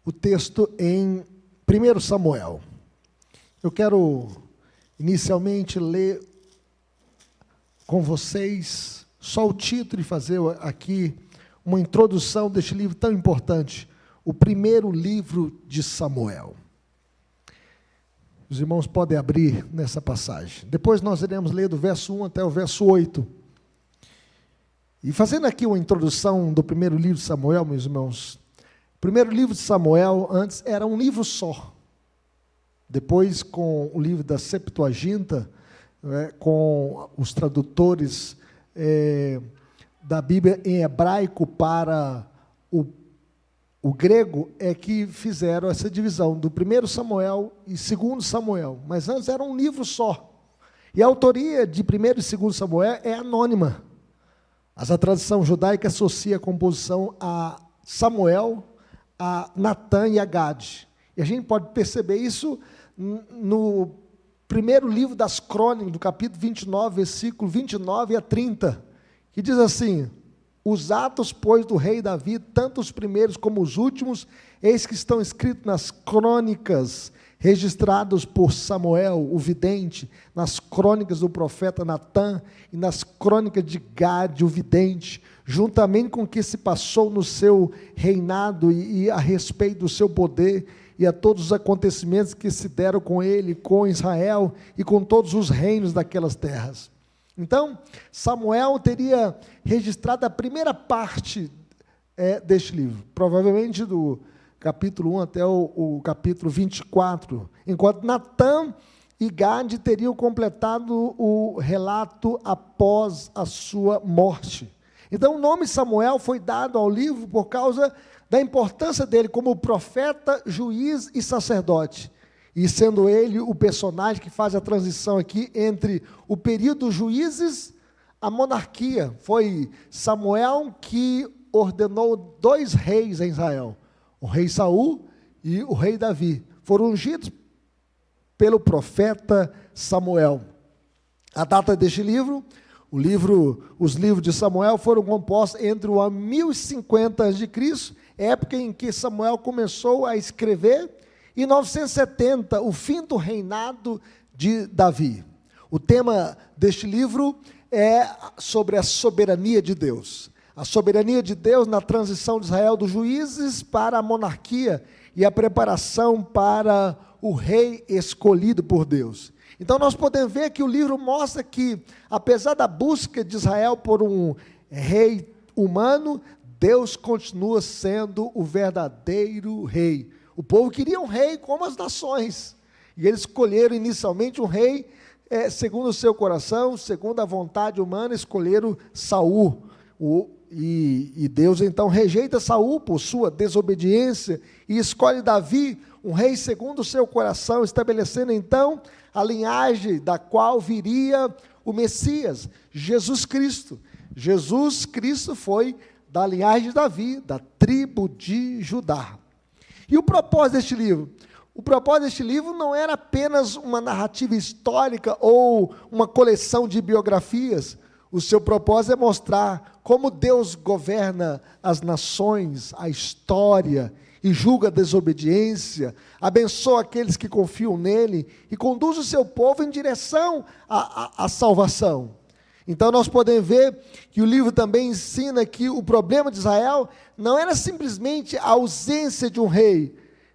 o texto em 1 Samuel. Eu quero inicialmente ler com vocês só o título e fazer aqui uma introdução deste livro tão importante, o primeiro livro de Samuel. Os irmãos podem abrir nessa passagem. Depois nós iremos ler do verso 1 até o verso 8. E fazendo aqui uma introdução do primeiro livro de Samuel, meus irmãos, o primeiro livro de Samuel antes era um livro só. Depois, com o livro da Septuaginta, com os tradutores da Bíblia em hebraico para o grego, é que fizeram essa divisão do 1 Samuel e 2 Samuel. Mas antes era um livro só. E a autoria de 1 e 2 Samuel é anônima. Mas a tradição judaica associa a composição a Samuel, a Natã e a Gade. E a gente pode perceber isso no primeiro livro das Crônicas, do capítulo 29, versículo 29 a 30, que diz assim: os atos, pois, do rei Davi, tanto os primeiros como os últimos, eis que estão escritos nas crônicas, registrados por Samuel, o vidente, nas crônicas do profeta Natã e nas crônicas de Gade, o vidente, juntamente com o que se passou no seu reinado e a respeito do seu poder e a todos os acontecimentos que se deram com ele, com Israel e com todos os reinos daquelas terras. Então, Samuel teria registrado a primeira parte deste livro, provavelmente do capítulo 1 até o capítulo 24, enquanto Natã e Gade teriam completado o relato após a sua morte. Então, o nome Samuel foi dado ao livro por causa da importância dele como profeta, juiz e sacerdote. E sendo ele o personagem que faz a transição aqui entre o período dos juízes, a monarquia. Foi Samuel que ordenou 2 reis em Israel, o rei Saul e o rei Davi. Foram ungidos pelo profeta Samuel. A data deste livro, os livros de Samuel foram compostos entre o ano 1050 a.C., época em que Samuel começou a escrever, e 970, o fim do reinado de Davi. O tema deste livro é sobre a soberania de Deus. A soberania de Deus na transição de Israel dos juízes para a monarquia e a preparação para o rei escolhido por Deus. Então nós podemos ver que o livro mostra que, apesar da busca de Israel por um rei humano, Deus continua sendo o verdadeiro rei. O povo queria um rei como as nações, e eles escolheram inicialmente um rei segundo o seu coração, segundo a vontade humana, escolheram Saul. E Deus então rejeita Saul por sua desobediência e escolhe Davi, um rei segundo o seu coração, estabelecendo então a linhagem da qual viria o Messias, Jesus Cristo. Jesus Cristo foi da linhagem de Davi, da tribo de Judá. E o propósito deste livro? O propósito deste livro não era apenas uma narrativa histórica ou uma coleção de biografias. O seu propósito é mostrar como Deus governa as nações, a história, e julga a desobediência, abençoa aqueles que confiam nele e conduz o seu povo em direção à salvação. Então nós podemos ver que o livro também ensina que o problema de Israel não era simplesmente a ausência de um rei,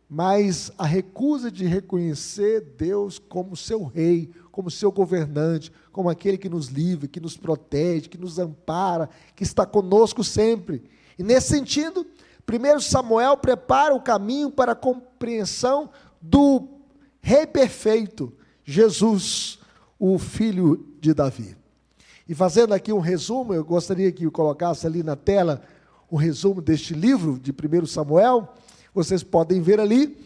mas a recusa de reconhecer Deus como seu rei, como seu governante, como aquele que nos livra, que nos protege, que nos ampara, que está conosco sempre. E nesse sentido, 1 Samuel prepara o caminho para a compreensão do rei perfeito, Jesus, o filho de Davi. E fazendo aqui um resumo, eu gostaria que eu colocasse ali na tela o resumo deste livro de 1 Samuel. Vocês podem ver ali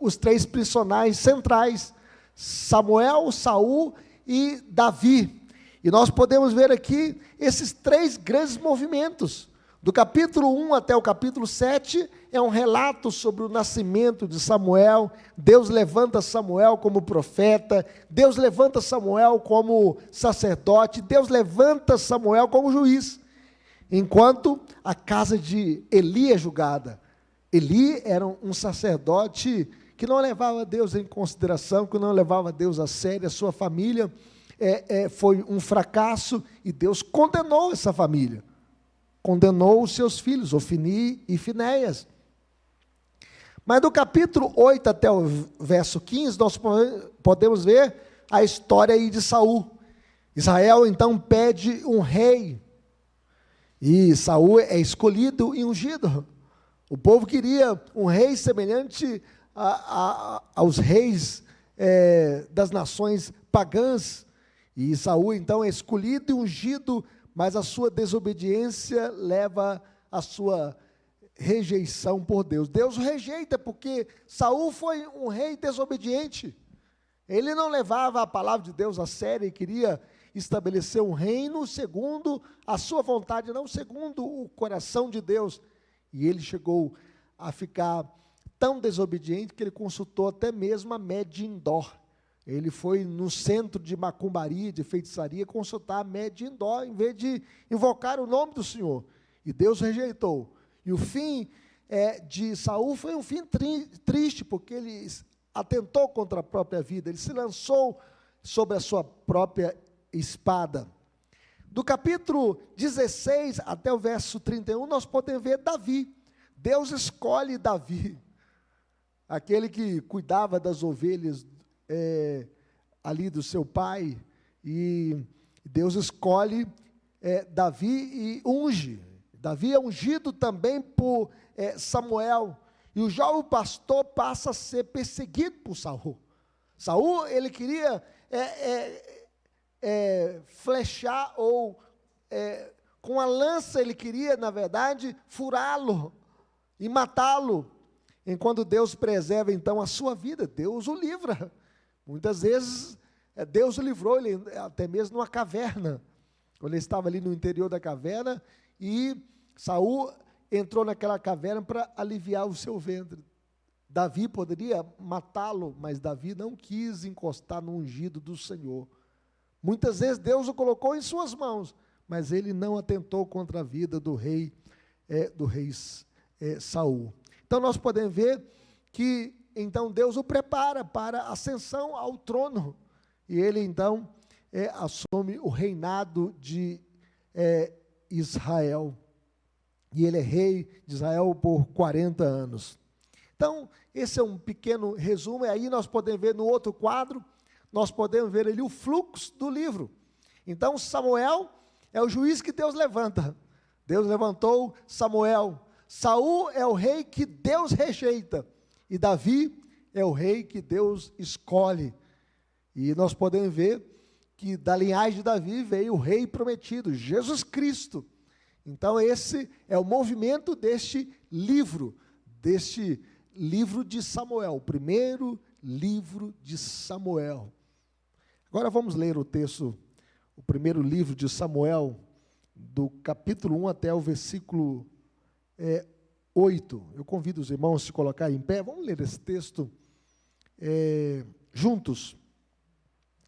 os 3 personagens centrais, Samuel, Saul e Davi. E nós podemos ver aqui esses 3 grandes movimentos. Do capítulo 1 até o capítulo 7, é um relato sobre o nascimento de Samuel. Deus levanta Samuel como profeta, Deus levanta Samuel como sacerdote, Deus levanta Samuel como juiz. Enquanto a casa de Eli é julgada, Eli era um sacerdote que não levava Deus em consideração, que não levava Deus a sério. A sua família foi um fracasso e Deus condenou essa família. Condenou os seus filhos, Ofni e Finéias. Mas do capítulo 8 até o verso 15, nós podemos ver a história aí de Saul. Israel então pede um rei, e Saul é escolhido e ungido. O povo queria um rei semelhante aos reis das nações pagãs, e Saul então é escolhido e ungido, mas a sua desobediência leva a sua rejeição por Deus. Deus o rejeita porque Saul foi um rei desobediente. Ele não levava a palavra de Deus a sério e queria estabelecer um reino segundo a sua vontade, não segundo o coração de Deus. E ele chegou a ficar tão desobediente que ele consultou até mesmo a Medindó. Ele foi no centro de macumbaria, de feitiçaria, consultar a Medindó, em vez de invocar o nome do Senhor. E Deus rejeitou. E o fim de Saul foi um fim triste, porque ele atentou contra a própria vida, ele se lançou sobre a sua própria espada. Do capítulo 16 até o verso 31, nós podemos ver Davi. Deus escolhe Davi, aquele que cuidava das ovelhas ali do seu pai, e Deus escolhe Davi e unge. Davi é ungido também por Samuel, e o jovem pastor passa a ser perseguido por Saul. Saul, ele queria flechar, ou com a lança ele queria, na verdade, furá-lo e matá-lo, enquanto Deus preserva então a sua vida. Deus o livra. Muitas vezes Deus o livrou, ele até mesmo numa caverna, quando ele estava ali no interior da caverna, e Saul entrou naquela caverna para aliviar o seu ventre. Davi poderia matá-lo, mas Davi não quis encostar no ungido do Senhor. Muitas vezes Deus o colocou em suas mãos, mas ele não atentou contra a vida do rei Saul. Então nós podemos ver que então Deus o prepara para a ascensão ao trono, e ele então assume o reinado de Israel, e ele é rei de Israel por 40 anos. Então, esse é um pequeno resumo, e aí nós podemos ver no outro quadro, nós podemos ver ali o fluxo do livro. Então, Samuel é o juiz que Deus levanta. Deus levantou Samuel. Saul é o rei que Deus rejeita, e Davi é o rei que Deus escolhe. E nós podemos ver que da linhagem de Davi veio o rei prometido, Jesus Cristo. Então esse é o movimento deste livro de Samuel, o primeiro livro de Samuel. Agora vamos ler o texto, o primeiro livro de Samuel, do capítulo 1 até o versículo 8. Eu convido os irmãos a se colocarem em pé. Vamos ler esse texto juntos.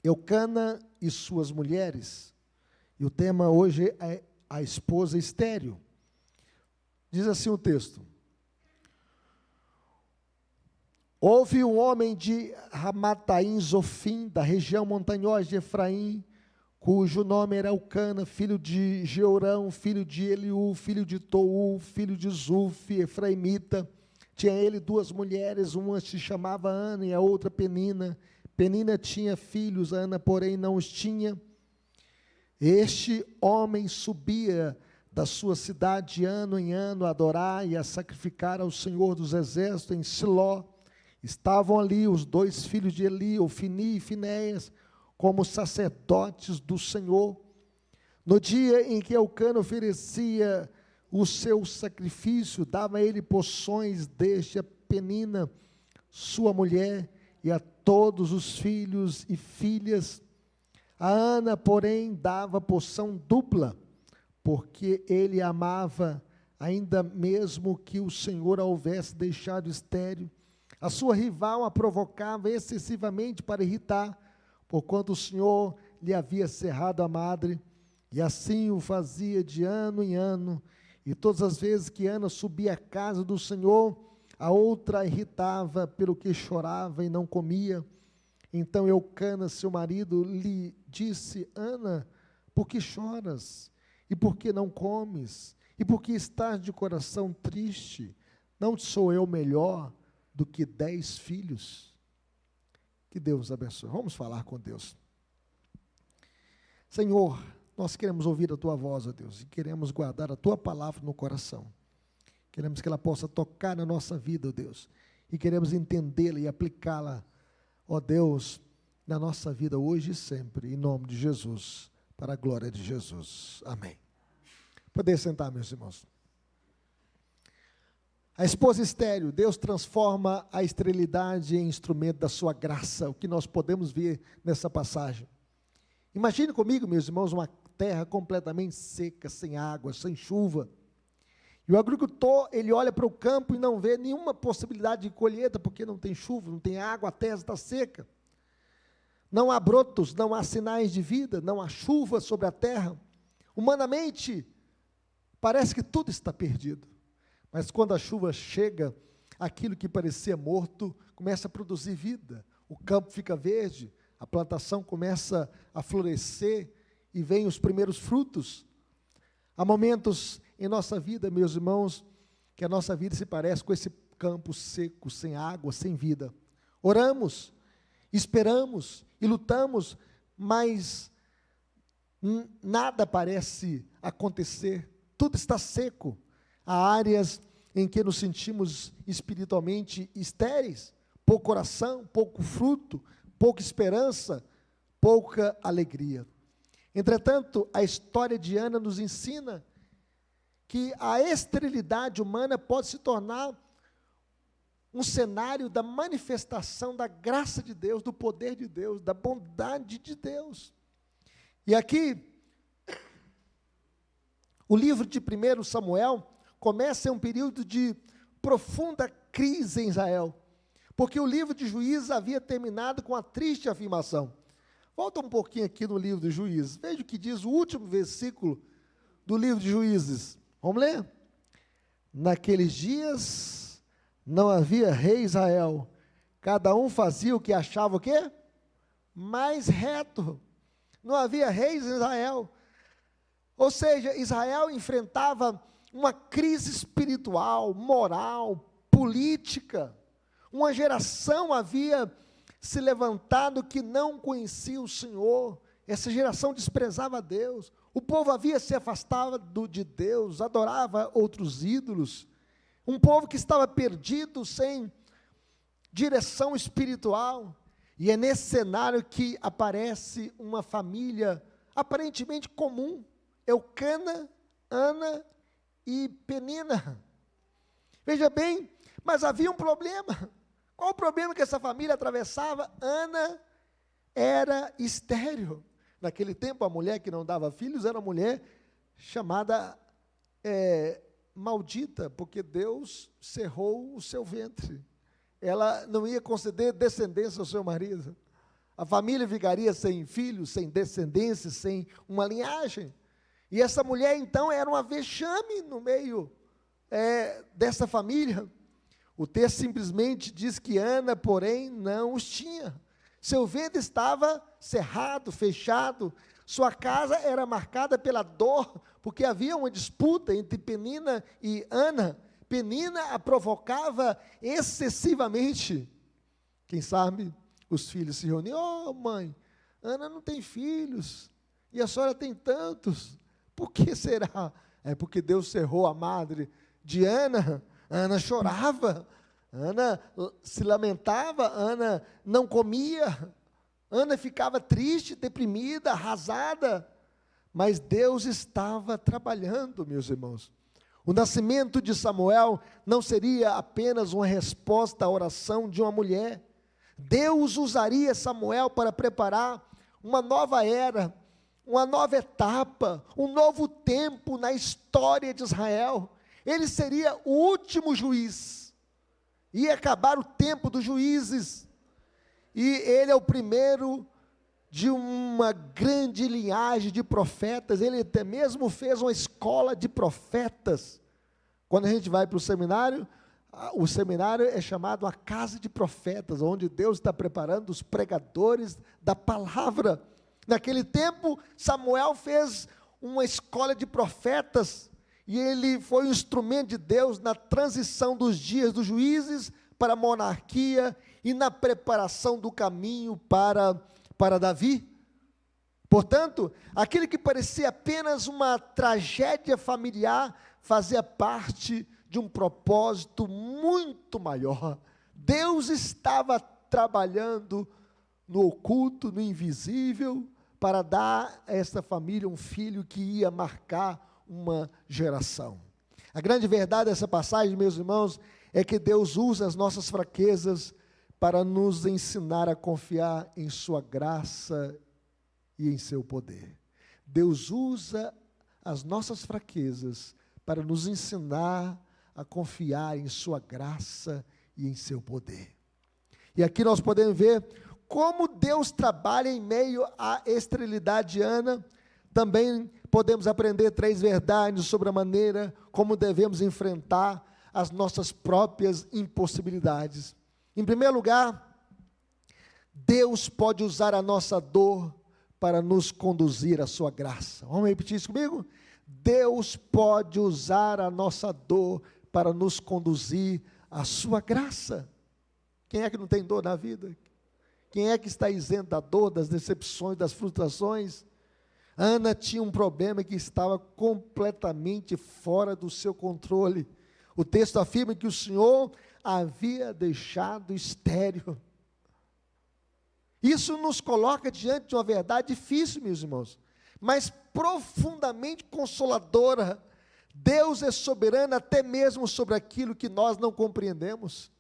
Eucana e suas mulheres. E o tema hoje é a esposa estéril. Diz assim o texto: houve um homem de Ramataim Zofim, da região montanhosa de Efraim, cujo nome era Eucana, filho de Jeorão, filho de Eliú, filho de Tou, filho de Zuf, efraimita. Tinha ele duas mulheres, uma se chamava Ana e a outra Penina. Penina tinha filhos, Ana, porém, não os tinha. Este homem subia da sua cidade de ano em ano a adorar e a sacrificar ao Senhor dos Exércitos em Siló. Estavam ali os dois filhos de Eli, Ofni e Finéias, como sacerdotes do Senhor. No dia em que Eucana oferecia o seu sacrifício, dava a ele porções deste a Penina, sua mulher, e a todos os filhos e filhas. A Ana, porém, dava porção dupla, porque ele a amava, ainda mesmo que o Senhor a houvesse deixado estéril. A sua rival a provocava excessivamente para irritar, porquanto o Senhor lhe havia cerrado a madre, e assim o fazia de ano em ano. E todas as vezes que Ana subia à casa do Senhor, A outra irritava pelo que chorava e não comia. Então Eucana, seu marido, lhe disse: Ana, por que choras? E por que não comes? E por que estás de coração triste? Não sou eu melhor do que 10 filhos? Que Deus abençoe. Vamos falar com Deus. Senhor, nós queremos ouvir a Tua voz, ó Deus, e queremos guardar a Tua palavra no coração. Queremos que ela possa tocar na nossa vida, ó Deus, e queremos entendê-la e aplicá-la, ó Deus, na nossa vida hoje e sempre, em nome de Jesus, para a glória de Jesus. Amém. Poder sentar, meus irmãos. A esposa estéril, Deus transforma a esterilidade em instrumento da sua graça, o que nós podemos ver nessa passagem. Imagine comigo, meus irmãos, uma terra completamente seca, sem água, sem chuva. E o agricultor, ele olha para o campo e não vê nenhuma possibilidade de colheita, porque não tem chuva, não tem água, a terra está seca. Não há brotos, não há sinais de vida, não há chuva sobre a terra. Humanamente, parece que tudo está perdido. Mas quando a chuva chega, aquilo que parecia morto começa a produzir vida. O campo fica verde, a plantação começa a florescer e vem os primeiros frutos. Há momentos em nossa vida, meus irmãos, que a nossa vida se parece com esse campo seco, sem água, sem vida. Oramos, esperamos e lutamos, mas nada parece acontecer. Tudo está seco. Há áreas em que nos sentimos espiritualmente estéreis, pouco coração, pouco fruto, pouca esperança, pouca alegria. Entretanto, a história de Ana nos ensina que a esterilidade humana pode se tornar um cenário da manifestação da graça de Deus, do poder de Deus, da bondade de Deus. E aqui, o livro de 1 Samuel começa em um período de profunda crise em Israel, porque o livro de Juízes havia terminado com a triste afirmação. Volta um pouquinho aqui no livro de Juízes, veja o que diz o último versículo do livro de Juízes. Vamos ler? Naqueles dias não havia rei em Israel, cada um fazia o que achava o quê? Mais reto. Não havia reis em Israel. Ou seja, Israel enfrentava uma crise espiritual, moral, política. Uma geração havia se levantado que não conhecia o Senhor. Essa geração desprezava Deus. O povo havia se afastado de Deus, adorava outros ídolos. Um povo que estava perdido, sem direção espiritual. E é nesse cenário que aparece uma família aparentemente comum. Eucana, Ana e Penina. Veja bem, mas havia um problema. Qual o problema que essa família atravessava? Ana era estéril. Naquele tempo, a mulher que não dava filhos era uma mulher chamada maldita, porque Deus cerrou o seu ventre. Ela não ia conceder descendência ao seu marido. A família ficaria sem filhos, sem descendência, sem uma linhagem. E essa mulher, então, era uma vexame no meio dessa família. O texto simplesmente diz que Ana, porém, não os tinha. Seu ventre estava cerrado, fechado. Sua casa era marcada pela dor, porque havia uma disputa entre Penina e Ana. Penina a provocava excessivamente. Quem sabe os filhos se reuniam: mãe, Ana não tem filhos, e a senhora tem tantos. Por que será? É porque Deus cerrou a madre de Ana. Ana chorava, Ana se lamentava, Ana não comia, Ana ficava triste, deprimida, arrasada, mas Deus estava trabalhando, meus irmãos. O nascimento de Samuel não seria apenas uma resposta à oração de uma mulher. Deus usaria Samuel para preparar uma nova era, uma nova etapa, um novo tempo na história de Israel. Ele seria o último juiz. Ia acabar o tempo dos juízes. E ele é o primeiro de uma grande linhagem de profetas. Ele até mesmo fez uma escola de profetas. Quando a gente vai para o seminário, O seminário é chamado a casa de profetas, onde Deus está preparando os pregadores da palavra. Naquele tempo, Samuel fez uma escola de profetas, e ele foi um instrumento de Deus na transição dos dias dos juízes para a monarquia e na preparação do caminho para Davi. Portanto, aquele que parecia apenas uma tragédia familiar fazia parte de um propósito muito maior. Deus estava trabalhando no oculto, no invisível, para dar a esta família um filho que ia marcar uma geração. A grande verdade dessa passagem, meus irmãos, é que Deus usa as nossas fraquezas para nos ensinar a confiar em sua graça e em seu poder. Deus usa as nossas fraquezas para nos ensinar a confiar em sua graça e em seu poder. E aqui nós podemos ver como Deus trabalha em meio à esterilidade de Ana. Também podemos aprender 3 verdades sobre a maneira como devemos enfrentar as nossas próprias impossibilidades. Em primeiro lugar, Deus pode usar a nossa dor para nos conduzir à sua graça. Vamos repetir isso comigo? Deus pode usar a nossa dor para nos conduzir à sua graça. Quem é que não tem dor na vida? Quem é que está isento da dor, das decepções, das frustrações? Ana tinha um problema que estava completamente fora do seu controle. O texto afirma que o Senhor a havia deixado estéril. Isso nos coloca diante de uma verdade difícil, meus irmãos, mas profundamente consoladora. Deus é soberano até mesmo sobre aquilo que nós não compreendemos.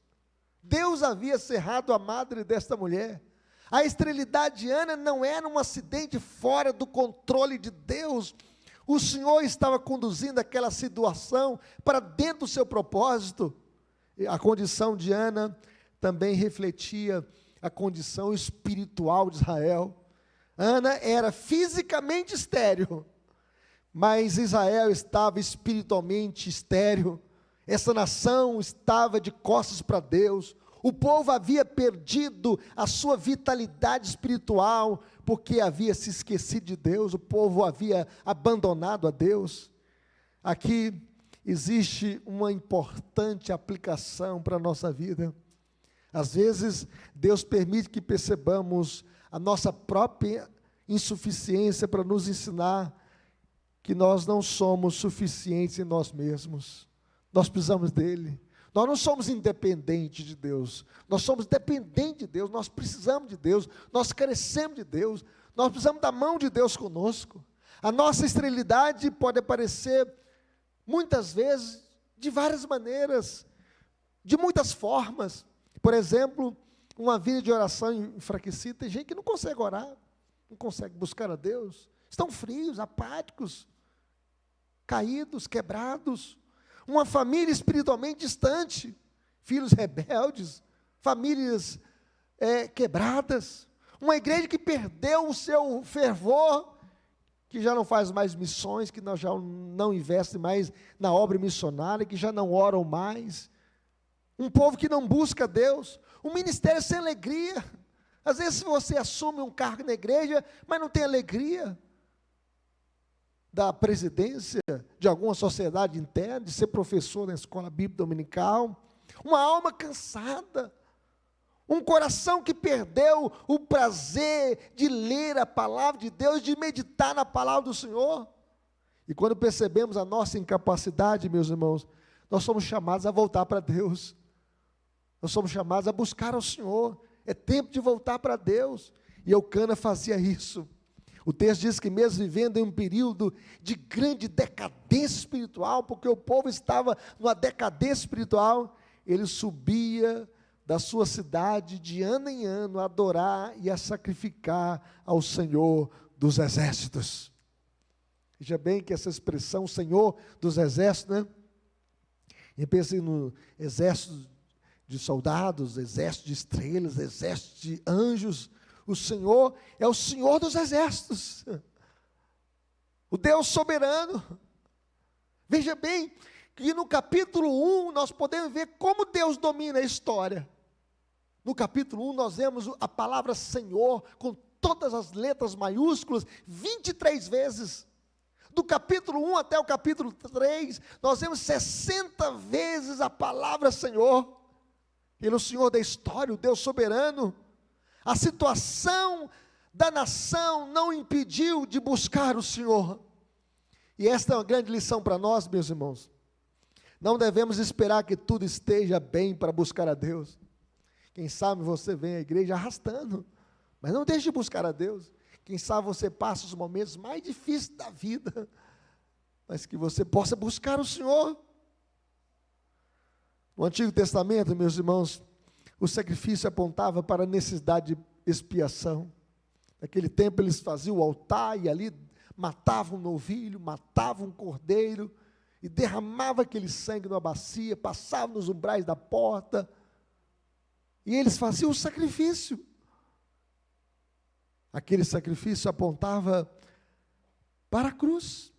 Deus havia cerrado a madre desta mulher. A esterilidade de Ana não era um acidente fora do controle de Deus. O Senhor estava conduzindo aquela situação para dentro do seu propósito. A condição de Ana também refletia a condição espiritual de Israel. Ana era fisicamente estéril, mas Israel estava espiritualmente estéril. Essa nação estava de costas para Deus. O povo havia perdido a sua vitalidade espiritual, porque havia se esquecido de Deus, o povo havia abandonado a Deus. Aqui existe uma importante aplicação para a nossa vida. Às vezes, Deus permite que percebamos a nossa própria insuficiência para nos ensinar que nós não somos suficientes em nós mesmos. Nós precisamos dele. Nós não somos independentes de Deus, nós somos dependentes de Deus, nós precisamos de Deus, nós carecemos de Deus, nós precisamos da mão de Deus conosco. A nossa esterilidade pode aparecer, muitas vezes, de várias maneiras, de muitas formas. Por exemplo, uma vida de oração enfraquecida. Tem gente que não consegue orar, não consegue buscar a Deus, estão frios, apáticos, caídos, quebrados. Uma família espiritualmente distante, filhos rebeldes, famílias quebradas, uma igreja que perdeu o seu fervor, que já não faz mais missões, que já não investe mais na obra missionária, que já não oram mais, um povo que não busca Deus, um ministério sem alegria. Às vezes você assume um cargo na igreja, mas não tem alegria da presidência de alguma sociedade interna, de ser professor na escola bíblica dominical, uma alma cansada, um coração que perdeu o prazer de ler a palavra de Deus, de meditar na palavra do Senhor. E quando percebemos a nossa incapacidade, meus irmãos, nós somos chamados a voltar para Deus, nós somos chamados a buscar ao Senhor. É tempo de voltar para Deus, e Eucana fazia isso. O texto diz que mesmo vivendo em um período de grande decadência espiritual, porque o povo estava numa decadência espiritual, ele subia da sua cidade de ano em ano a adorar e a sacrificar ao Senhor dos exércitos. Veja bem que essa expressão, Senhor dos exércitos, né? Eu pensei no exército de soldados, exército de estrelas, exército de anjos. O Senhor é o Senhor dos exércitos, o Deus soberano. Veja bem que no capítulo 1 nós podemos ver como Deus domina a história. No capítulo 1 nós vemos a palavra Senhor com todas as letras maiúsculas 23 vezes. Do capítulo 1 até o capítulo 3, nós vemos 60 vezes a palavra Senhor. Ele é o Senhor da história, o Deus soberano. A situação da nação não impediu de buscar o Senhor. E esta é uma grande lição para nós, meus irmãos. Não devemos esperar que tudo esteja bem para buscar a Deus. Quem sabe você vem à igreja arrastando, mas não deixe de buscar a Deus. Quem sabe você passa os momentos mais difíceis da vida, mas que você possa buscar o Senhor. No Antigo Testamento, meus irmãos, o sacrifício apontava para a necessidade de expiação. Naquele tempo eles faziam o altar e ali matavam um novilho, matavam um cordeiro, e derramava aquele sangue numa bacia, passava nos umbrais da porta, e eles faziam o sacrifício. Aquele sacrifício apontava para a cruz.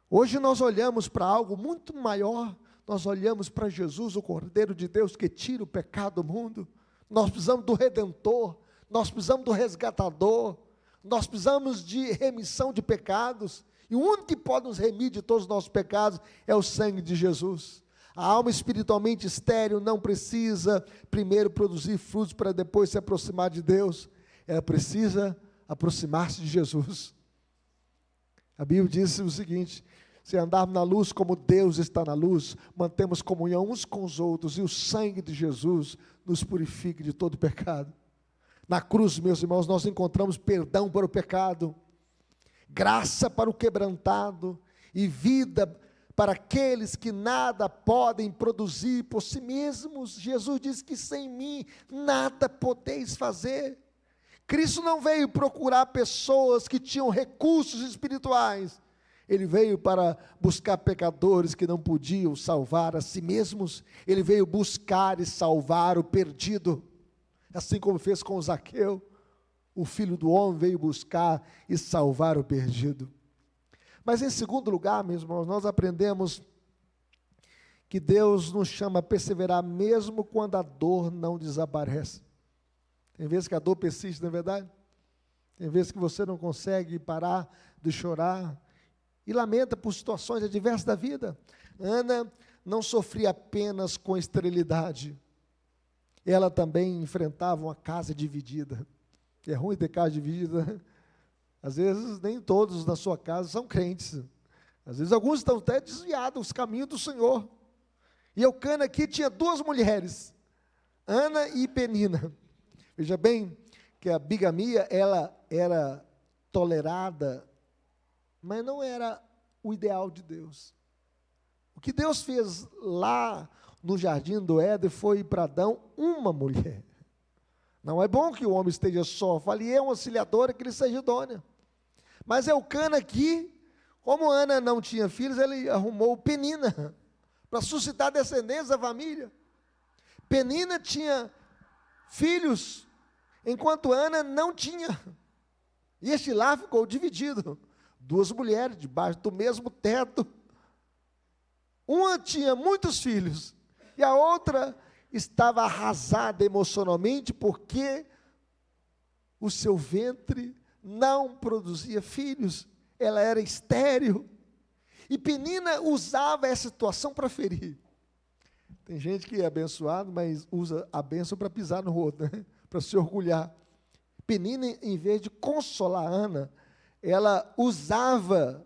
Hoje nós olhamos para algo muito maior, nós olhamos para Jesus, o Cordeiro de Deus que tira o pecado do mundo. Nós precisamos do Redentor, nós precisamos do Resgatador, nós precisamos de remissão de pecados, e o único que pode nos remir de todos os nossos pecados é o sangue de Jesus. A alma espiritualmente estéril não precisa primeiro produzir frutos para depois se aproximar de Deus, ela precisa aproximar-se de Jesus. A Bíblia diz o seguinte: se andarmos na luz como Deus está na luz, mantemos comunhão uns com os outros, e o sangue de Jesus nos purifica de todo pecado. Na cruz, meus irmãos, nós encontramos perdão para o pecado, graça para o quebrantado, e vida para aqueles que nada podem produzir por si mesmos. Jesus diz que sem mim nada podeis fazer. Cristo não veio procurar pessoas que tinham recursos espirituais, Ele veio para buscar pecadores que não podiam salvar a si mesmos. Ele veio buscar e salvar o perdido, assim como fez com Zaqueu. O Filho do Homem veio buscar e salvar o perdido. Mas em segundo lugar, meus irmãos, nós aprendemos que Deus nos chama a perseverar mesmo quando a dor não desaparece. Tem vezes que a dor persiste, não é verdade? Tem vezes que você não consegue parar de chorar e lamenta por situações adversas da vida. Ana não sofria apenas com esterilidade, ela também enfrentava uma casa dividida. É ruim ter casa dividida. Às vezes nem todos na sua casa são crentes. Às vezes alguns estão até desviados dos caminhos do Senhor. E Eucana aqui tinha duas mulheres, Ana e Penina. Veja bem que a bigamia, ela era tolerada, mas não era o ideal de Deus. O que Deus fez lá no jardim do Éden foi para Adão uma mulher. Não é bom que o homem esteja só, fale, é uma auxiliadora que ele seja idônea. Mas Eucana aqui, como Ana não tinha filhos, ele arrumou Penina, para suscitar descendentes da família. Penina tinha filhos, enquanto Ana não tinha. E este lar ficou dividido. Duas mulheres debaixo do mesmo teto. Uma tinha muitos filhos, e a outra estava arrasada emocionalmente, porque o seu ventre não produzia filhos, ela era estéril. E Penina usava essa situação para ferir. Tem gente que é abençoado, mas usa a bênção para pisar no outro, né? Para se orgulhar. Penina, em vez de consolar Ana, ela usava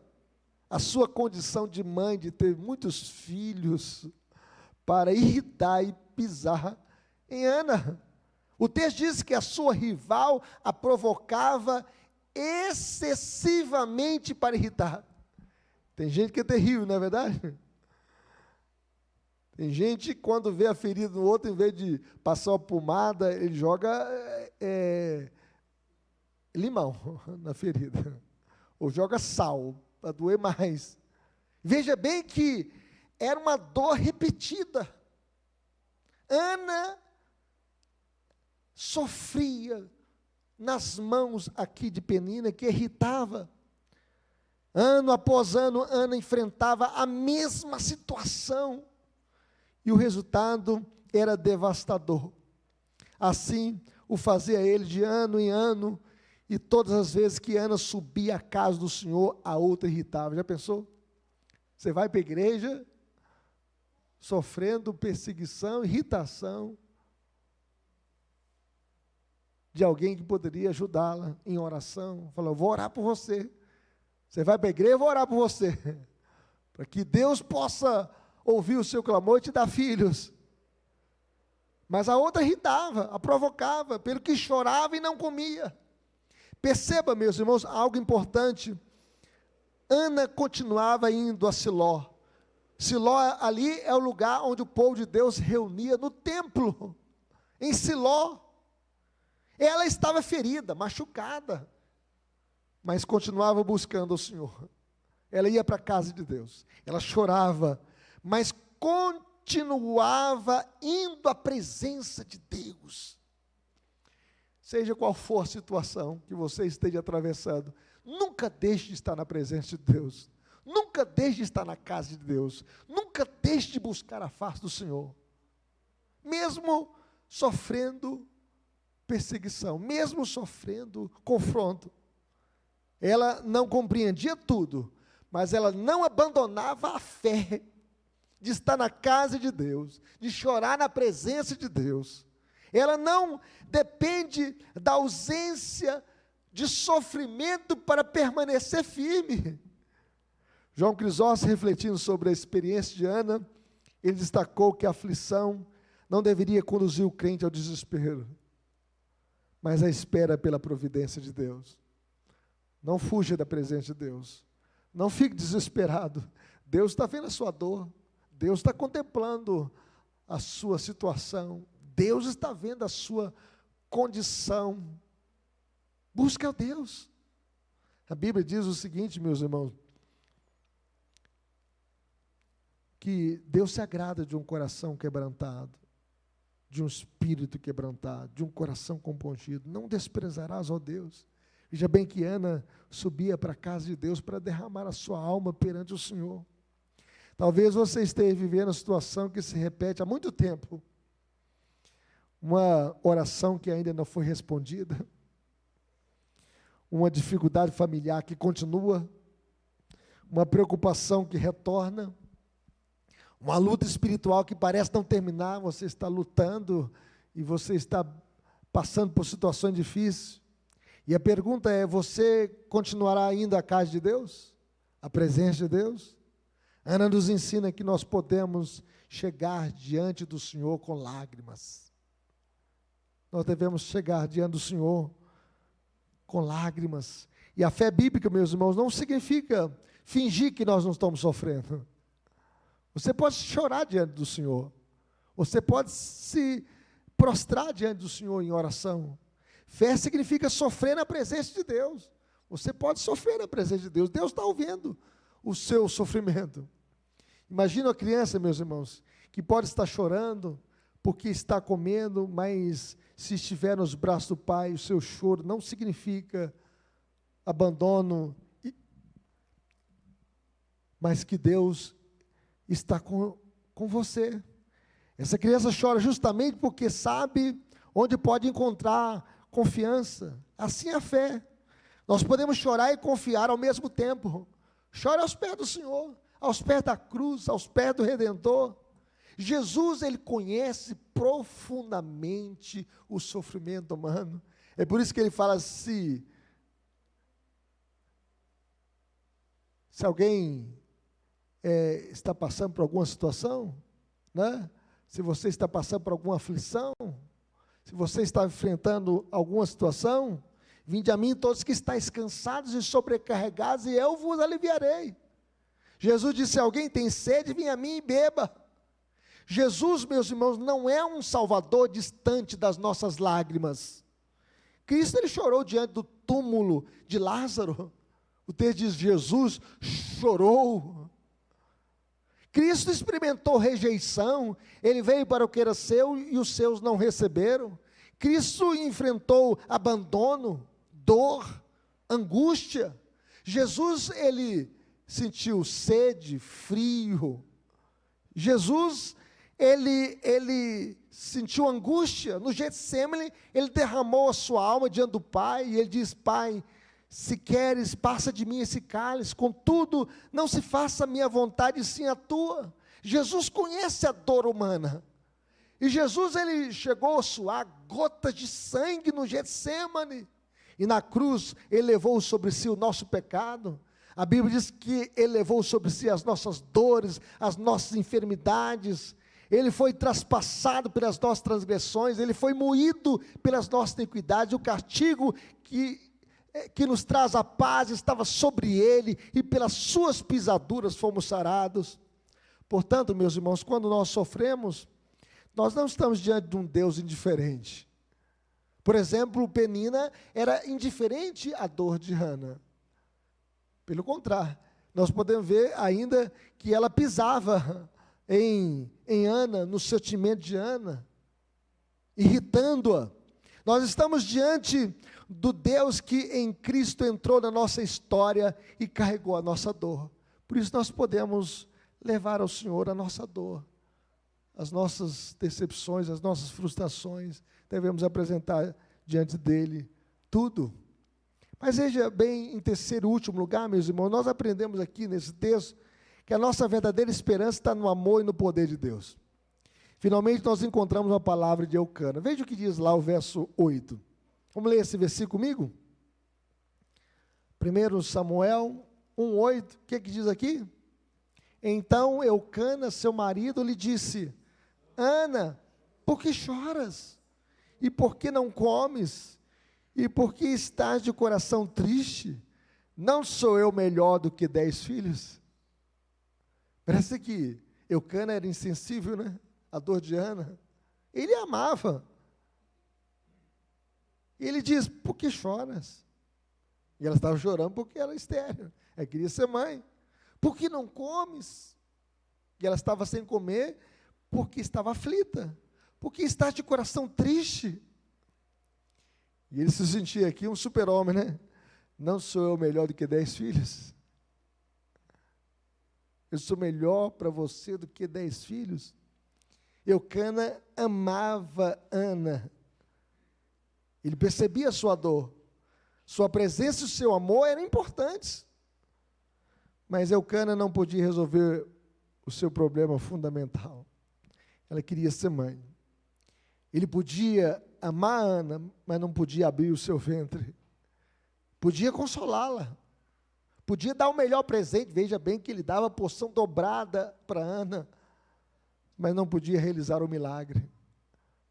a sua condição de mãe, de ter muitos filhos, para irritar e pisar em Ana. O texto diz que a sua rival a provocava excessivamente para irritar. Tem gente que é terrível, não é verdade? Tem gente que quando vê a ferida no outro, em vez de passar uma pomada, ele joga limão na ferida. Ou joga sal, para doer mais. Veja bem que era uma dor repetida. Ana sofria nas mãos aqui de Penina, que irritava. Ano após ano, Ana enfrentava a mesma situação. E o resultado era devastador. Assim, o fazia ele de ano em ano, e todas as vezes que Ana subia à casa do Senhor, a outra irritava. Já pensou? Você vai para a igreja, sofrendo perseguição, irritação, de alguém que poderia ajudá-la em oração. Falou, vou orar por você. Você vai para a igreja, eu vou orar por você. Para que Deus possa ouvir o seu clamor e te dar filhos. Mas a outra irritava, a provocava, pelo que chorava e não comia. Perceba, meus irmãos, algo importante. Ana continuava indo a Siló. Siló ali é o lugar onde o povo de Deus se reunia no templo. Em Siló. Ela estava ferida, machucada, mas continuava buscando o Senhor. Ela ia para a casa de Deus. Ela chorava, mas continuava indo à presença de Deus. Seja qual for a situação que você esteja atravessando, nunca deixe de estar na presença de Deus. Nunca deixe de estar na casa de Deus. Nunca deixe de buscar a face do Senhor. Mesmo sofrendo perseguição, mesmo sofrendo confronto. Ela não compreendia tudo, mas ela não abandonava a fé de estar na casa de Deus, de chorar na presença de Deus. Ela não depende da ausência de sofrimento para permanecer firme. João Crisóstomo, refletindo sobre a experiência de Ana, ele destacou que a aflição não deveria conduzir o crente ao desespero, mas a espera pela providência de Deus. Não fuja da presença de Deus. Não fique desesperado. Deus está vendo a sua dor. Deus está contemplando a sua situação. Deus está vendo a sua condição. Busque a Deus. A Bíblia diz o seguinte, meus irmãos, que Deus se agrada de um coração quebrantado, de um espírito quebrantado, de um coração compungido. Não desprezarás, ó Deus. Veja bem que Ana subia para a casa de Deus para derramar a sua alma perante o Senhor. Talvez você esteja vivendo uma situação que se repete há muito tempo. Uma oração que ainda não foi respondida. Uma dificuldade familiar que continua. Uma preocupação que retorna. Uma luta espiritual que parece não terminar, você está lutando e você está passando por situações difíceis. E a pergunta é, você continuará indo à casa de Deus? À presença de Deus? Ana nos ensina que nós podemos chegar diante do Senhor com lágrimas. Nós devemos chegar diante do Senhor com lágrimas. E a fé bíblica, meus irmãos, não significa fingir que nós não estamos sofrendo. Você pode chorar diante do Senhor. Você pode se prostrar diante do Senhor em oração. Fé significa sofrer na presença de Deus. Você pode sofrer na presença de Deus. Deus está ouvindo o seu sofrimento. Imagina a criança, meus irmãos, que pode estar chorando porque está comendo, mas se estiver nos braços do pai, o seu choro não significa abandono, mas que Deus está com você. Essa criança chora justamente porque sabe onde pode encontrar confiança. Assim é a fé. Nós podemos chorar e confiar ao mesmo tempo. Chora aos pés do Senhor, aos pés da cruz, aos pés do Redentor. Jesus, ele conhece profundamente o sofrimento humano. É por isso que ele fala assim: se alguém está passando por alguma situação, né? Se você está passando por alguma aflição, se você está enfrentando alguma situação, vinde a mim todos que estáis cansados e sobrecarregados, e eu vos aliviarei. Jesus disse: se alguém tem sede, vem a mim e beba. Jesus, meus irmãos, não é um salvador distante das nossas lágrimas. Cristo, ele chorou diante do túmulo de Lázaro. O texto diz: Jesus chorou. Cristo experimentou rejeição, ele veio para o que era seu e os seus não receberam. Cristo enfrentou abandono, dor, angústia. Jesus, ele sentiu sede, frio. Jesus, ele sentiu angústia. No Getsemane, ele derramou a sua alma diante do Pai, e ele diz: Pai, se queres, passa de mim esse cálice, contudo, não se faça a minha vontade, sim a tua. Jesus conhece a dor humana, e Jesus, ele chegou a suar gotas de sangue no Getsemane, e na cruz, ele levou sobre si o nosso pecado. A Bíblia diz que ele levou sobre si as nossas dores, as nossas enfermidades. Ele foi traspassado pelas nossas transgressões, ele foi moído pelas nossas iniquidades. O castigo que nos traz a paz estava sobre ele, e pelas suas pisaduras fomos sarados. Portanto, meus irmãos, quando nós sofremos, nós não estamos diante de um Deus indiferente. Por exemplo, Penina era indiferente à dor de Hana. Pelo contrário, nós podemos ver ainda que ela pisava em Ana, no sentimento de Ana, irritando-a. Nós estamos diante do Deus que em Cristo entrou na nossa história e carregou a nossa dor. Por isso nós podemos levar ao Senhor a nossa dor, as nossas decepções, as nossas frustrações, devemos apresentar diante dele tudo. Mas veja bem, em terceiro e último lugar, meus irmãos, nós aprendemos aqui nesse texto que a nossa verdadeira esperança está no amor e no poder de Deus. Finalmente nós encontramos uma palavra de Eucana. Veja o que diz lá o verso 8. Vamos ler esse versículo comigo? 1 Samuel 1,8, o que diz aqui? Então Eucana, seu marido, lhe disse: Ana, por que choras? E por que não comes? E por que estás de coração triste? Não sou eu melhor do que 10 filhos? Parece que Eucana era insensível, né? A dor de Ana. Ele amava. E ele diz: por que choras? E ela estava chorando porque era estéril. Ela queria ser mãe. Por que não comes? E ela estava sem comer porque estava aflita. Porque está de coração triste. E ele se sentia aqui um super-homem, né? Não sou eu melhor do que 10 filhos? Eu sou melhor para você do que 10 filhos? Eucana amava Ana. Ele percebia a sua dor. Sua presença e o seu amor eram importantes. Mas Eucana não podia resolver o seu problema fundamental. Ela queria ser mãe. Ele podia amar Ana, mas não podia abrir o seu ventre. Podia consolá-la. Podia dar o melhor presente. Veja bem que ele dava a porção dobrada para Ana, mas não podia realizar o milagre.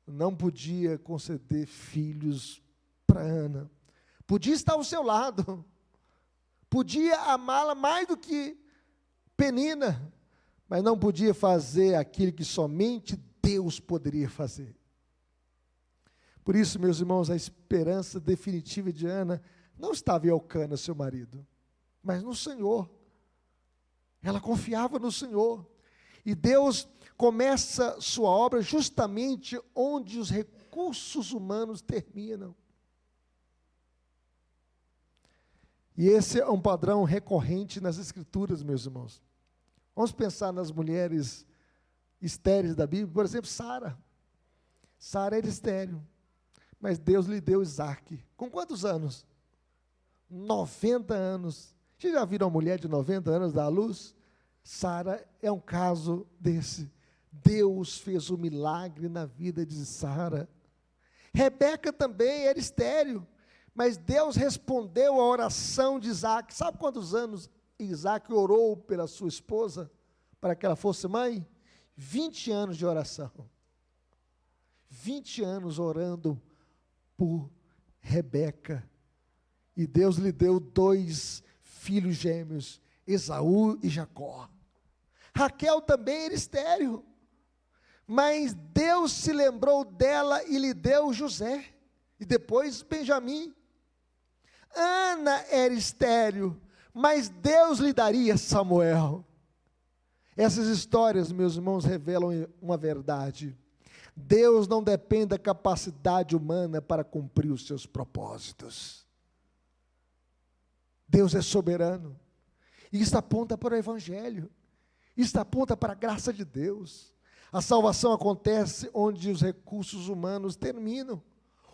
Não podia conceder filhos para Ana. Podia estar ao seu lado. Podia amá-la mais do que Penina, mas não podia fazer aquilo que somente Deus poderia fazer. Por isso, meus irmãos, a esperança definitiva de Ana não estava em Eucana, seu marido, mas no Senhor. Ela confiava no Senhor. E Deus começa sua obra justamente onde os recursos humanos terminam. E esse é um padrão recorrente nas Escrituras, meus irmãos. Vamos pensar nas mulheres estéreis da Bíblia. Por exemplo, Sara. Sara era estéril, mas Deus lhe deu Isaac. Com quantos anos? 90 anos. Vocês já viram uma mulher de 90 anos dar à luz? Sara é um caso desse. Deus fez um milagre na vida de Sara. Rebeca também era estéril, mas Deus respondeu à oração de Isaac. Sabe quantos anos Isaac orou pela sua esposa, para que ela fosse mãe? 20 anos de oração. 20 anos orando por Rebeca. E Deus lhe deu 2 filhos gêmeos, Esaú e Jacó. Raquel também era estéril, mas Deus se lembrou dela e lhe deu José, e depois Benjamim. Ana era estéril, mas Deus lhe daria Samuel. Essas histórias, meus irmãos, revelam uma verdade. Deus não depende da capacidade humana para cumprir os seus propósitos. Deus é soberano. E isso aponta para o Evangelho. Isso aponta para a graça de Deus. A salvação acontece onde os recursos humanos terminam.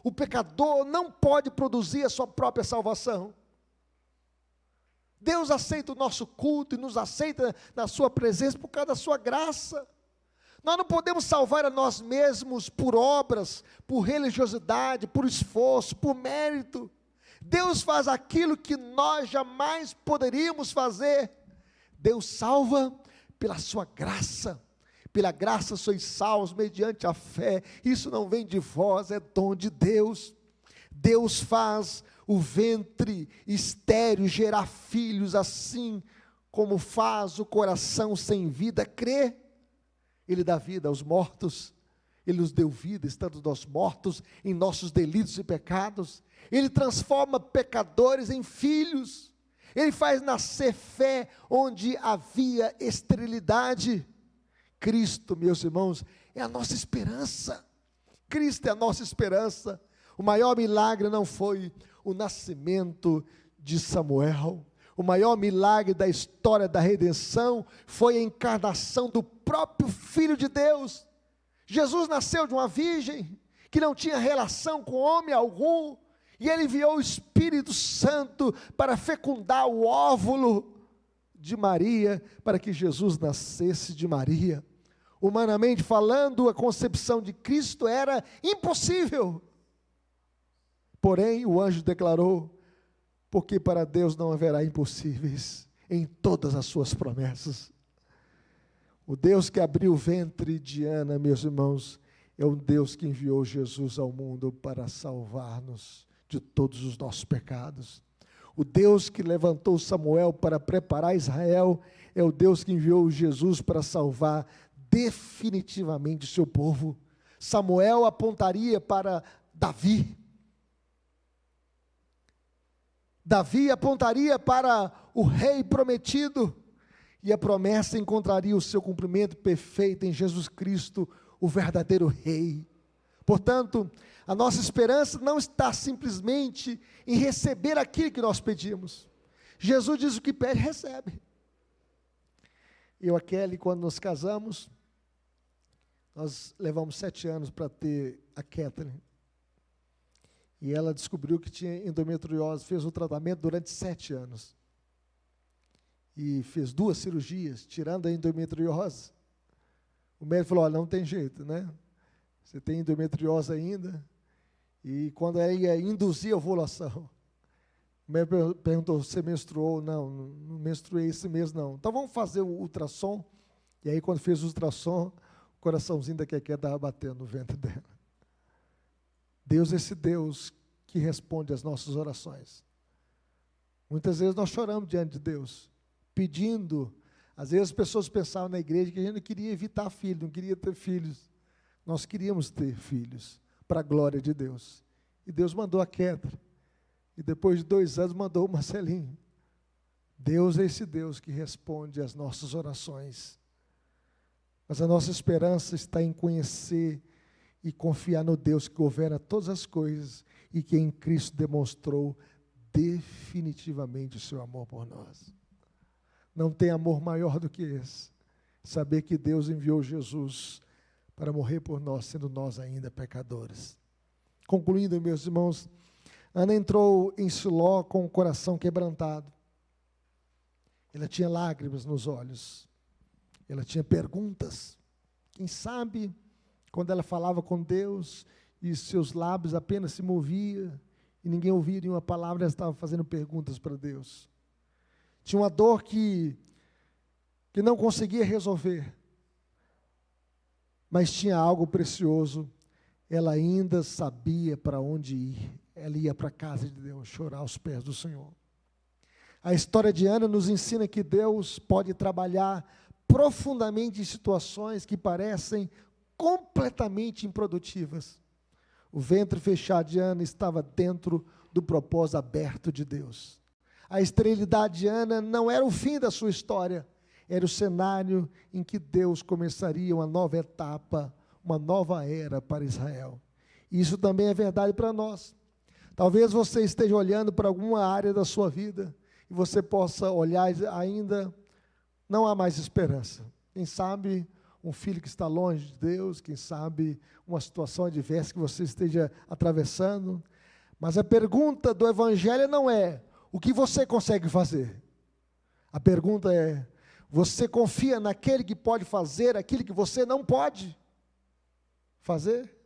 O pecador não pode produzir a sua própria salvação. Deus aceita o nosso culto e nos aceita na sua presença por causa da sua graça. Nós não podemos salvar a nós mesmos por obras, por religiosidade, por esforço, por mérito. Deus faz aquilo que nós jamais poderíamos fazer. Deus salva pela sua graça. Pela graça sois salvos mediante a fé. Isso não vem de vós, é dom de Deus. Deus faz o ventre estéril gerar filhos, assim como faz o coração sem vida crer. Ele dá vida aos mortos. Ele nos deu vida, estando nós mortos em nossos delitos e pecados. Ele transforma pecadores em filhos. Ele faz nascer fé onde havia esterilidade. Cristo, meus irmãos, é a nossa esperança. Cristo é a nossa esperança. O maior milagre não foi o nascimento de Samuel. O maior milagre da história da redenção foi a encarnação do próprio Filho de Deus. Jesus nasceu de uma virgem que não tinha relação com homem algum, e ele enviou o Espírito Santo para fecundar o óvulo de Maria, para que Jesus nascesse de Maria. Humanamente falando, a concepção de Cristo era impossível. Porém, o anjo declarou: porque para Deus não haverá impossíveis em todas as suas promessas. O Deus que abriu o ventre de Ana, meus irmãos, é um Deus que enviou Jesus ao mundo para salvar-nos de todos os nossos pecados. O Deus que levantou Samuel para preparar Israel é o Deus que enviou Jesus para salvar definitivamente o seu povo. Samuel apontaria para Davi. Davi apontaria para o rei prometido, e a promessa encontraria o seu cumprimento perfeito em Jesus Cristo, o verdadeiro rei. Portanto, a nossa esperança não está simplesmente em receber aquilo que nós pedimos. Jesus diz: o que pede, recebe. Eu e a Kelly, quando nos casamos, nós levamos 7 anos para ter a Kathleen. E ela descobriu que tinha endometriose, fez o tratamento durante 7 anos. E fez 2 cirurgias, tirando a endometriose. O médico falou: olha, não tem jeito, né? Você tem endometriose ainda. E quando ela ia induzir a ovulação, o médico perguntou: você menstruou? Não, não menstruei esse mês não. Então vamos fazer o ultrassom. E aí quando fez o ultrassom, o coraçãozinho da Keké estava batendo no ventre dela. Deus é esse Deus que responde às nossas orações. Muitas vezes nós choramos diante de Deus, pedindo. Às vezes as pessoas pensavam na igreja que a gente não queria evitar filhos, não queria ter filhos. Nós queríamos ter filhos, para a glória de Deus. E Deus mandou a Ketra. E depois de 2 anos mandou o Marcelinho. Deus é esse Deus que responde às nossas orações. Mas a nossa esperança está em conhecer e confiar no Deus que governa todas as coisas e que em Cristo demonstrou definitivamente o seu amor por nós. Não tem amor maior do que esse. Saber que Deus enviou Jesus para morrer por nós, sendo nós ainda pecadores. Concluindo, meus irmãos, Ana entrou em Siló com o coração quebrantado. Ela tinha lágrimas nos olhos. Ela tinha perguntas. Quem sabe, quando ela falava com Deus e seus lábios apenas se moviam e ninguém ouvia nenhuma palavra, ela estava fazendo perguntas para Deus. Tinha uma dor que não conseguia resolver, mas tinha algo precioso. Ela ainda sabia para onde ir. Ela ia para a casa de Deus, chorar aos pés do Senhor. A história de Ana nos ensina que Deus pode trabalhar profundamente em situações que parecem completamente improdutivas. O ventre fechado de Ana estava dentro do propósito aberto de Deus. A esterilidade de Ana não era o fim da sua história, era o cenário em que Deus começaria uma nova etapa, uma nova era para Israel. E isso também é verdade para nós. Talvez você esteja olhando para alguma área da sua vida e você possa olhar e ainda não há mais esperança. Quem sabe um filho que está longe de Deus, quem sabe uma situação adversa que você esteja atravessando. Mas a pergunta do Evangelho não é o que você consegue fazer. A pergunta é: você confia naquele que pode fazer aquilo que você não pode fazer?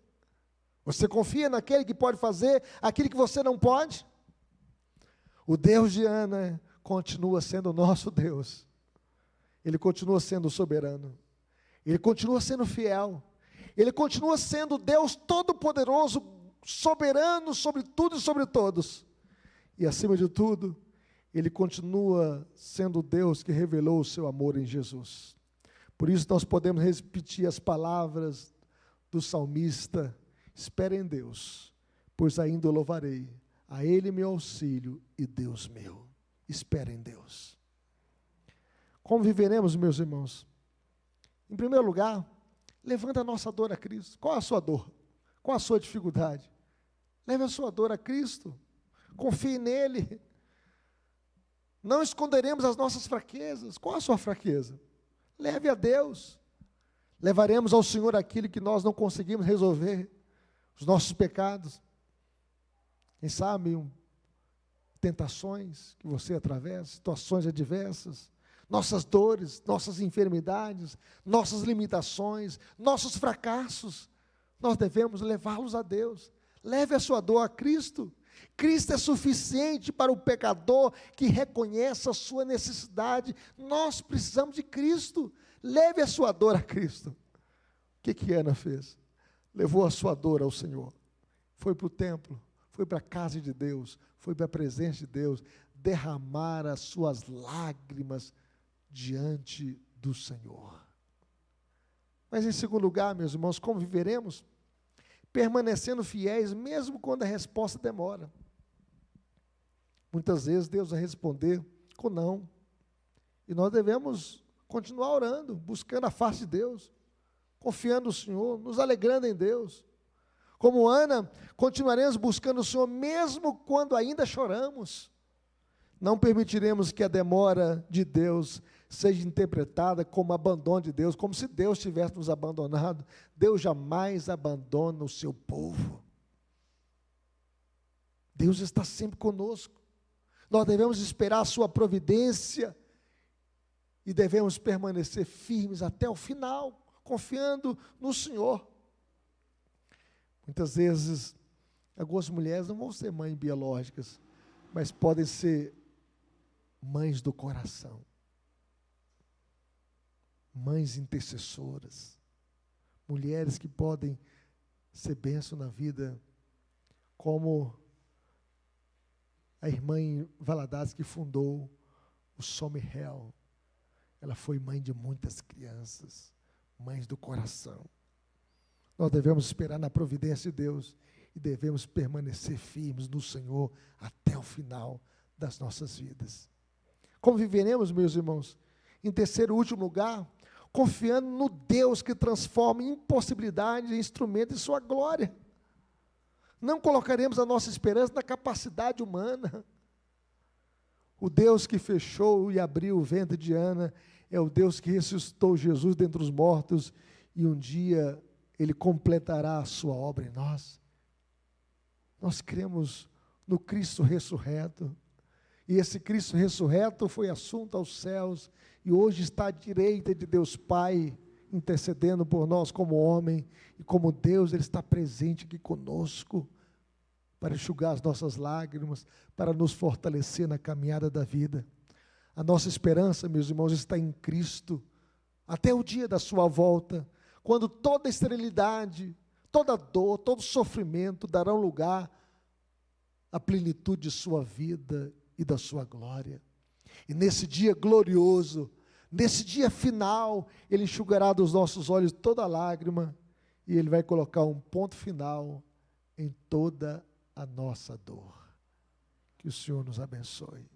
Você confia naquele que pode fazer aquilo que você não pode? O Deus de Ana continua sendo o nosso Deus. Ele continua sendo soberano. Ele continua sendo fiel. Ele continua sendo Deus todo-poderoso, soberano sobre tudo e sobre todos. E acima de tudo, Ele continua sendo Deus que revelou o seu amor em Jesus. Por isso nós podemos repetir as palavras do salmista: espere em Deus, pois ainda o louvarei. A Ele meu auxílio e Deus meu. Espere em Deus. Como viveremos, meus irmãos? Em primeiro lugar, levanta a nossa dor a Cristo. Qual a sua dor? Qual a sua dificuldade? Leve a sua dor a Cristo. Confie nele. Não esconderemos as nossas fraquezas. Qual a sua fraqueza? Leve a Deus. Levaremos ao Senhor aquilo que nós não conseguimos resolver, os nossos pecados. Quem sabe, tentações que você atravessa, situações adversas, nossas dores, nossas enfermidades, nossas limitações, nossos fracassos, nós devemos levá-los a Deus. Leve a sua dor a Cristo. Cristo é suficiente para o pecador que reconhece a sua necessidade. Nós precisamos de Cristo. Leve a sua dor a Cristo. O que Ana fez? Levou a sua dor ao Senhor. Foi para o templo, foi para a casa de Deus, foi para a presença de Deus, derramar as suas lágrimas diante do Senhor. Mas em segundo lugar, meus irmãos, como viveremos? Permanecendo fiéis, mesmo quando a resposta demora. Muitas vezes Deus vai responder com não. E nós devemos continuar orando, buscando a face de Deus, confiando no Senhor, nos alegrando em Deus. Como Ana, continuaremos buscando o Senhor, mesmo quando ainda choramos. Não permitiremos que a demora de Deus seja interpretada como abandono de Deus, como se Deus tivesse nos abandonado. Deus jamais abandona o seu povo. Deus está sempre conosco. Nós devemos esperar a sua providência e devemos permanecer firmes até o final, confiando no Senhor. Muitas vezes, algumas mulheres não vão ser mães biológicas, mas podem ser mães do coração, mães intercessoras, mulheres que podem ser bênção na vida, como a irmã em Valadares que fundou o Somerhel. Ela foi mãe de muitas crianças, mães do coração. Nós devemos esperar na providência de Deus e devemos permanecer firmes no Senhor até o final das nossas vidas. Como viveremos, meus irmãos? Em terceiro e último lugar, confiando no Deus que transforma impossibilidades em instrumento de sua glória. Não colocaremos a nossa esperança na capacidade humana. O Deus que fechou e abriu o ventre de Ana é o Deus que ressuscitou Jesus dentre os mortos e um dia Ele completará a sua obra em nós. Nós cremos no Cristo ressurreto. E esse Cristo ressurreto foi assunto aos céus e hoje está à direita de Deus Pai, intercedendo por nós como homem e como Deus. Ele está presente aqui conosco para enxugar as nossas lágrimas, para nos fortalecer na caminhada da vida. A nossa esperança, meus irmãos, está em Cristo, até o dia da sua volta, quando toda esterilidade, toda dor, todo sofrimento darão lugar à plenitude de sua vida e da sua glória. E nesse dia glorioso, nesse dia final, Ele enxugará dos nossos olhos toda lágrima e Ele vai colocar um ponto final em toda a nossa dor. Que o Senhor nos abençoe.